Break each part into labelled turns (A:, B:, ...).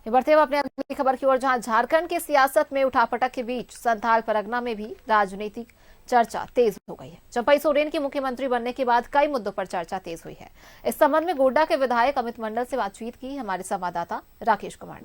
A: बढ़ते हुए अपने अगली खबर की ओर, जहां झारखंड की सियासत में उठापटक के बीच संथाल परगना में भी राजनीतिक चर्चा तेज हो गई है। चंपई सोरेन के मुख्यमंत्री बनने के बाद कई मुद्दों पर चर्चा तेज हुई है। इस संबंध में गोड्डा के विधायक अमित मंडल से बातचीत की हमारे संवाददाता राकेश कुमार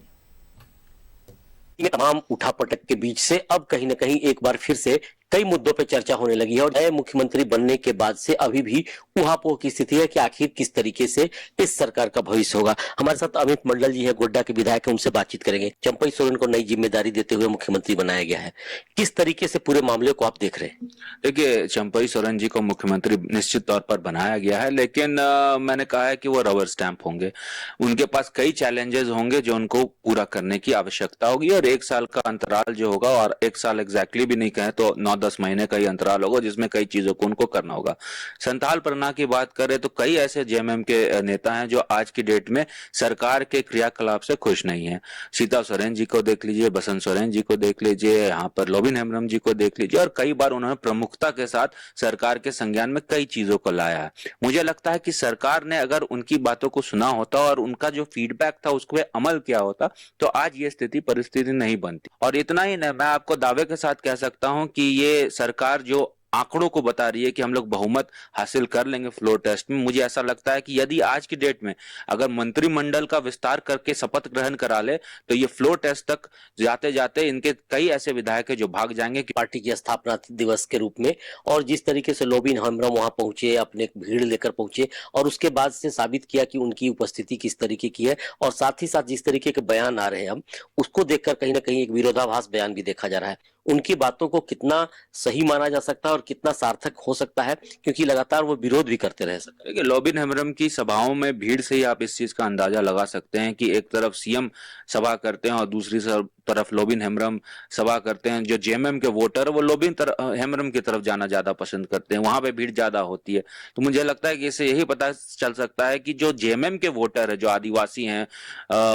A: ने।
B: तमाम उठापटक के बीच से अब कहीं न कहीं एक बार फिर से कई मुद्दों पर चर्चा होने लगी है और नए मुख्यमंत्री बनने के बाद से अभी भी ऊहापोह की स्थिति है कि आखिर किस तरीके से इस सरकार का भविष्य होगा। हमारे साथ अमित मंडल जी है, गोड्डा के विधायक है, उनसे बातचीत करेंगे। चंपई सोरेन को नई जिम्मेदारी देते हुए मुख्यमंत्री बनाया गया है, किस तरीके से पूरे मामले को आप देख रहे हैं?
C: देखिए, चंपई सोरेन जी को मुख्यमंत्री निश्चित तौर पर बनाया गया है, लेकिन मैंने कहा है कि वो रबर स्टैंप होंगे। उनके पास कई चैलेंजेस होंगे जो उनको पूरा करने की आवश्यकता होगी और 1 साल का अंतराल जो होगा, और 1 साल एग्जैक्टली भी नहीं कहें तो 9-10 महीने का ही अंतराल होगा जिसमें कई चीजों को उनको करना होगा। संथाल परगना की बात करें तो कई ऐसे जेएमएम के नेता हैं जो आज की डेट में सरकार के क्रियाकलाप से खुश नहीं है। सीता सोरेन जी को देख लीजिए, बसंत सोरेन जी को देख लीजिए, यहाँ पर लोबिन हेम्ब्रम जी को देख लीजिए, और कई बार उन्होंने प्रमुखता के साथ सरकार के संज्ञान में कई चीजों को लाया है। मुझे लगता है कि सरकार ने अगर उनकी बातों को सुना होता और उनका जो फीडबैक था उसको अमल किया होता तो आज ये स्थिति परिस्थिति नहीं बनती। और इतना ही नहीं, मैं आपको दावे के साथ कह सकता हूं कि ये सरकार जो आंकड़ों को बता रही है कि हम लोग बहुमत हासिल कर लेंगे फ्लोर टेस्ट में, मुझे ऐसा लगता है कि यदि आज की डेट में अगर मंत्रिमंडल का विस्तार करके शपथ ग्रहण करा ले तो ये फ्लोर टेस्ट तक जाते जाते इनके कई ऐसे विधायक है जो भाग जाएंगे कि
B: पार्टी की स्थापना दिवस के रूप में, और जिस तरीके से लोबिन हेम्ब्रम वहां पहुंचे, अपने भीड़ लेकर पहुंचे और उसके बाद से साबित किया कि उनकी उपस्थिति किस तरीके की है, और साथ ही साथ जिस तरीके के बयान आ रहे हैं अब उसको देखकर कहीं ना कहीं एक विरोधाभास बयान भी देखा जा रहा है। उनकी बातों को कितना सही माना जा सकता है और कितना सार्थक हो सकता है, क्योंकि लगातार वो विरोध भी करते रह सकते हैं।
C: देखिए, लोबिन हेम्ब्रम की सभाओं में भीड़ से ही आप इस चीज का अंदाजा लगा सकते हैं कि एक तरफ सीएम सभा करते हैं और दूसरी तरफ लोबिन हेम्ब्रम सभा करते हैं। जो जेएमएम के वोटर वो लोबिन हेम्ब्रम की तरफ जाना ज्यादा पसंद करते हैं, वहां पे भीड़ ज्यादा होती है। तो मुझे लगता है कि इससे यही पता चल सकता है कि जो जेएमएम के वोटर है, जो आदिवासी हैं,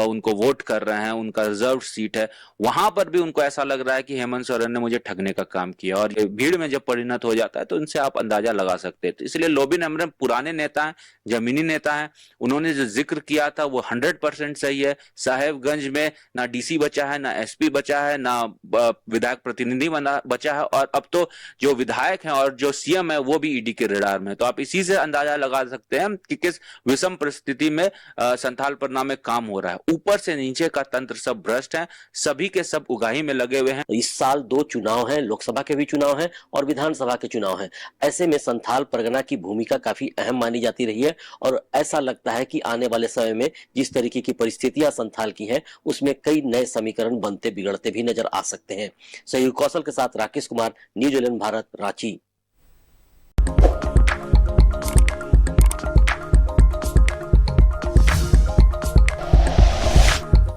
C: उनको वोट कर रहे हैं, उनका रिजर्व सीट है, वहां पर भी उनको ऐसा लग रहा है कि हेमंत सोरेन ने मुझे ठगने का काम किया, और भीड़ में जब परिणत हो जाता है तो इनसे आप अंदाजा लगा सकते हैं। तो इसलिए लोबिन हेम्ब्रम पुराने नेता हैं, जमीनी नेता हैं, उन्होंने जो जिक्र किया था वो 100% सही है। साहेबगंज में ना डीसी बचा है, ना एसपी बचा है, ना विधायक प्रतिनिधि बचा है, और अब तो जो विधायक हैं और जो सीएम है वो भी ईडी के रडार में। तो आप इसी से अंदाजा लगा सकते हैं कि किस विषम परिस्थिति में संथाल परगना में काम हो रहा है। ऊपर से नीचे का तंत्र सब भ्रष्ट है, सभी के सब उगाही में लगे हुए हैं।
B: इस साल 2 चुनाव हैं, लोकसभा के भी चुनाव हैं और विधानसभा के चुनाव हैं। ऐसे में संथाल परगना की भूमिका काफी अहम मानी जाती रही है और ऐसा लगता है कि आने वाले समय में जिस तरीके की परिस्थितियां संथाल की हैं उसमें कई नए समीकरण बनते बिगड़ते भी नजर आ सकते हैं। सहयोग कौशल के साथ Rakesh Kumar, news 11 Bharat, Ranchi.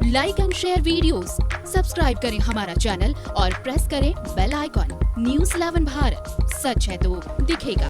D: Like and share videos, subscribe करें हमारा चैनल और प्रेस करें बेल आइकॉन। न्यूज़ 11 भारत, सच है तो दिखेगा।